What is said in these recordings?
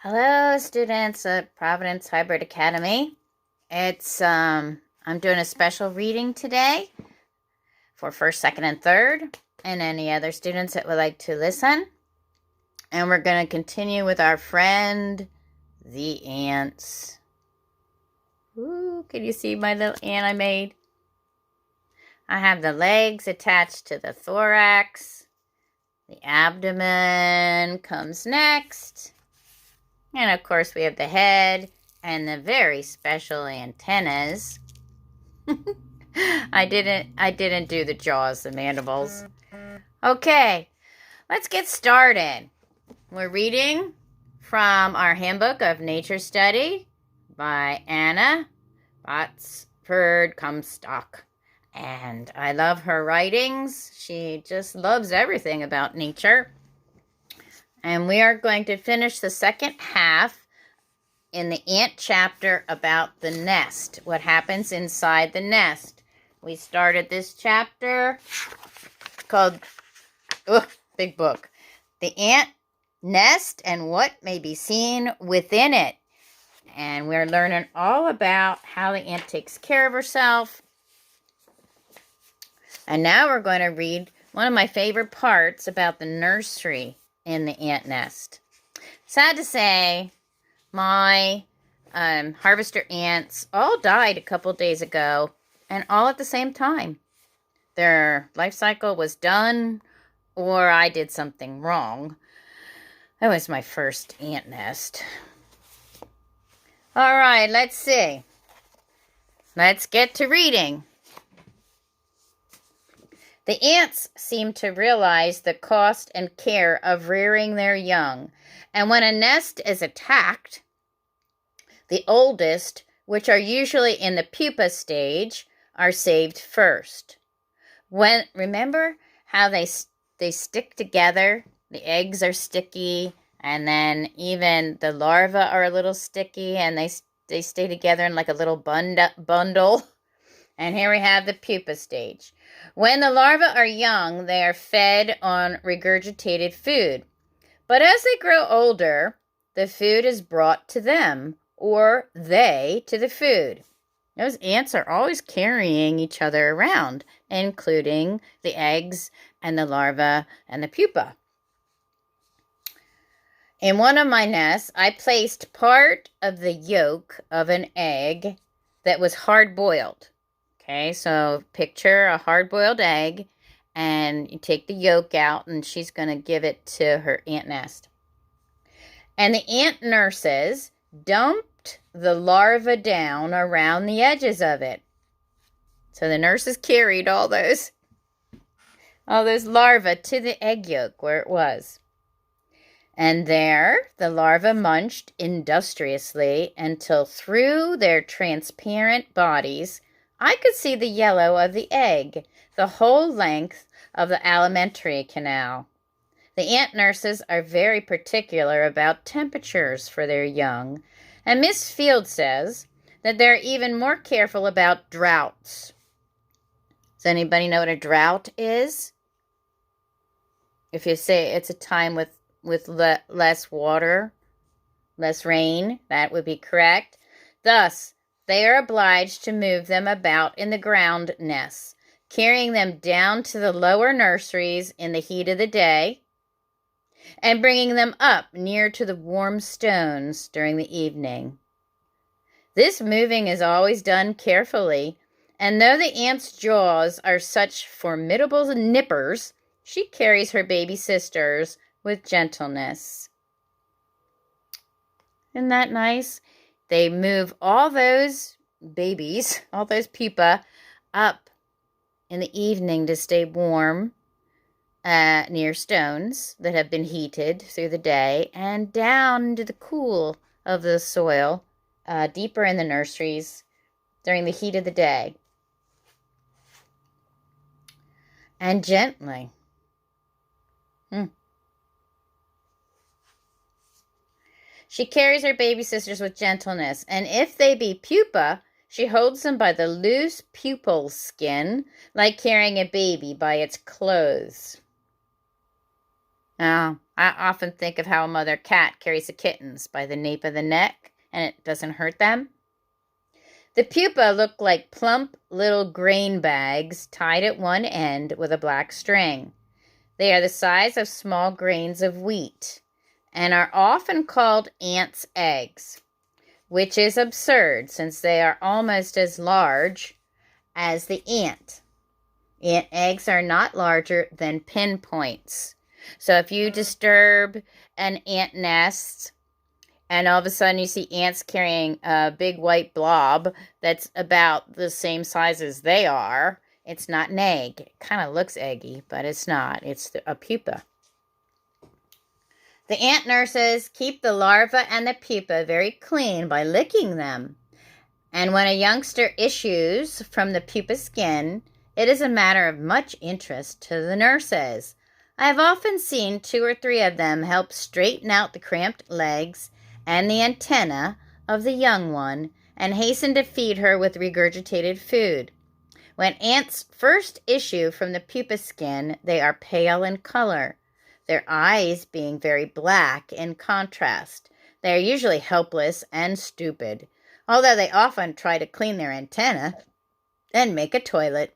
Hello, students at Providence Hybrid Academy. I'm doing a special reading today for first, second, and third, and any other students that would like to listen. And we're going to continue with our friend, the ants. Ooh, can you see my little ant I made? I have the legs attached to the thorax. The abdomen comes next. And of course we have the head and the very special antennas. I didn't do the jaws, the mandibles. Okay, let's get started. We're reading from our Handbook of Nature Study by Anna Botsford Comstock. And I love her writings. She just loves everything about nature. And we are going to finish the second half in the ant chapter about the nest, what happens inside the nest. We started this chapter called, big book, The Ant Nest and What May Be Seen Within It. And we're learning all about how the ant takes care of herself. And now we're going to read one of my favorite parts about the nursery in the ant nest. Sad to say, my harvester ants all died a couple days ago, and all at the same time. Their life cycle was done, or I did something wrong. That was my first ant nest. All right, let's see. Let's get to reading. The ants seem to realize the cost and care of rearing their young, and when a nest is attacked, the oldest, which are usually in the pupa stage, are saved first. Remember how they stick together? The eggs are sticky, and then even the larvae are a little sticky, and they stay together in like a little bundle. And here we have the pupa stage. When the larvae are young, they are fed on regurgitated food. But as they grow older, the food is brought to them, or they to the food. Those ants are always carrying each other around, including the eggs and the larvae and the pupa. In one of my nests, I placed part of the yolk of an egg that was hard-boiled. Okay, so picture a hard-boiled egg, and you take the yolk out, and she's going to give it to her ant nest. And the ant nurses dumped the larvae down around the edges of it. So the nurses carried all those larvae to the egg yolk where it was. And there the larvae munched industriously until through their transparent bodies I could see the yellow of the egg, the whole length of the alimentary canal. The ant nurses are very particular about temperatures for their young, and Miss Field says that they're even more careful about droughts. Does anybody know what a drought is? If you say it's a time with less water, less rain, that would be correct. Thus, they are obliged to move them about in the ground nests, carrying them down to the lower nurseries in the heat of the day, and bringing them up near to the warm stones during the evening. This moving is always done carefully, and though the ant's jaws are such formidable nippers, she carries her baby sisters with gentleness. Isn't that nice? They move all those babies, all those pupa, up in the evening to stay warm near stones that have been heated through the day, and down into the cool of the soil, deeper in the nurseries during the heat of the day. And gently. She carries her baby sisters with gentleness, and if they be pupa, she holds them by the loose pupal skin, like carrying a baby by its clothes. Oh, I often think of how a mother cat carries the kittens by the nape of the neck and it doesn't hurt them. The pupa look like plump little grain bags tied at one end with a black string. They are the size of small grains of wheat and are often called ants' eggs, which is absurd since they are almost as large as the ant. Ant eggs are not larger than pinpoints. So if you disturb an ant nest and all of a sudden you see ants carrying a big white blob that's about the same size as they are, it's not an egg. It kind of looks eggy, but it's not. It's a pupa. The ant nurses keep the larva and the pupa very clean by licking them. And when a youngster issues from the pupa skin, it is a matter of much interest to the nurses. I have often seen 2 or 3 of them help straighten out the cramped legs and the antenna of the young one and hasten to feed her with regurgitated food. When ants first issue from the pupa skin, they are pale in color, their eyes being very black in contrast. They are usually helpless and stupid, although they often try to clean their antenna and make a toilet.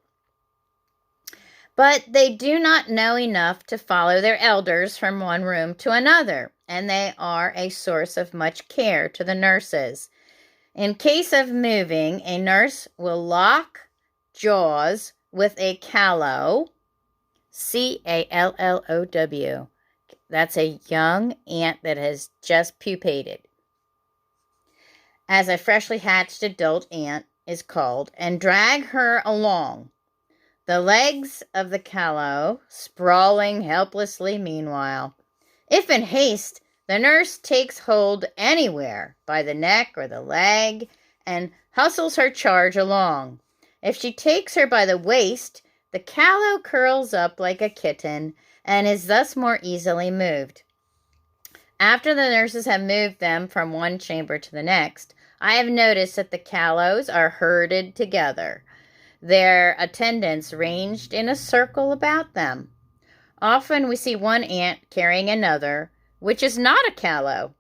But they do not know enough to follow their elders from one room to another, and they are a source of much care to the nurses. In case of moving, a nurse will lock jaws with a callow, C-A-L-L-O-W. That's a young ant that has just pupated, as a freshly hatched adult ant is called, and drag her along. The legs of the callow sprawling helplessly meanwhile. If in haste, the nurse takes hold anywhere by the neck or the leg and hustles her charge along. If she takes her by the waist, the callow curls up like a kitten and is thus more easily moved. After the nurses have moved them from one chamber to the next, I have noticed that the callows are herded together, their attendants ranged in a circle about them. Often we see one ant carrying another, which is not a callow,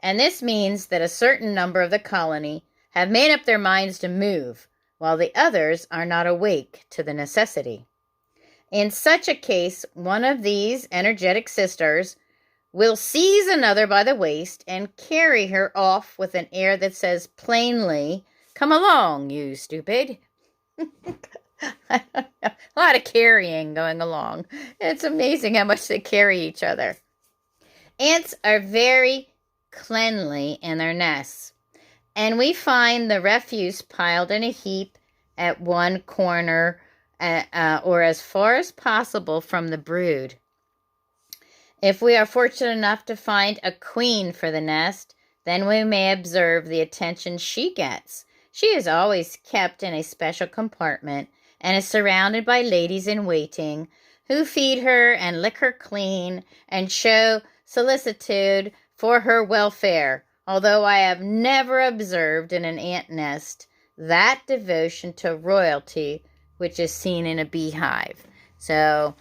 and this means that a certain number of the colony have made up their minds to move, while the others are not awake to the necessity. In such a case, one of these energetic sisters will seize another by the waist and carry her off with an air that says plainly, "Come along, you stupid." A lot of carrying going along. It's amazing how much they carry each other. Ants are very cleanly in their nests, and we find the refuse piled in a heap at one corner or as far as possible from the brood. If we are fortunate enough to find a queen for the nest, then we may observe the attention she gets. She is always kept in a special compartment and is surrounded by ladies in waiting who feed her and lick her clean and show solicitude for her welfare, although I have never observed in an ant nest that devotion to royalty which is seen in a beehive. So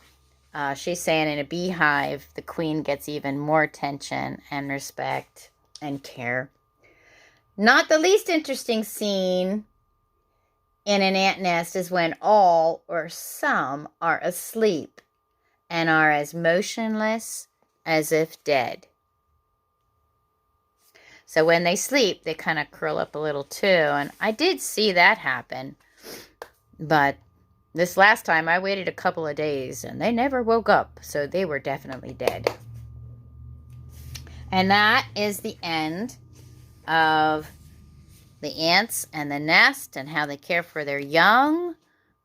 she's saying in a beehive, the queen gets even more attention and respect and care. Not the least interesting scene in an ant nest is when all or some are asleep and are as motionless as if dead. So when they sleep, they kind of curl up a little too, and I did see that happen. But this last time, I waited a couple of days, and they never woke up, so they were definitely dead. And that is the end of the ants and the nest and how they care for their young.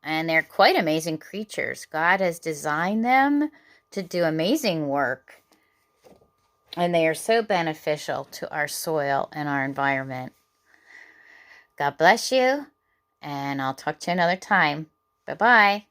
And they're quite amazing creatures. God has designed them to do amazing work. And they are so beneficial to our soil and our environment. God bless you, and I'll talk to you another time. Bye-bye.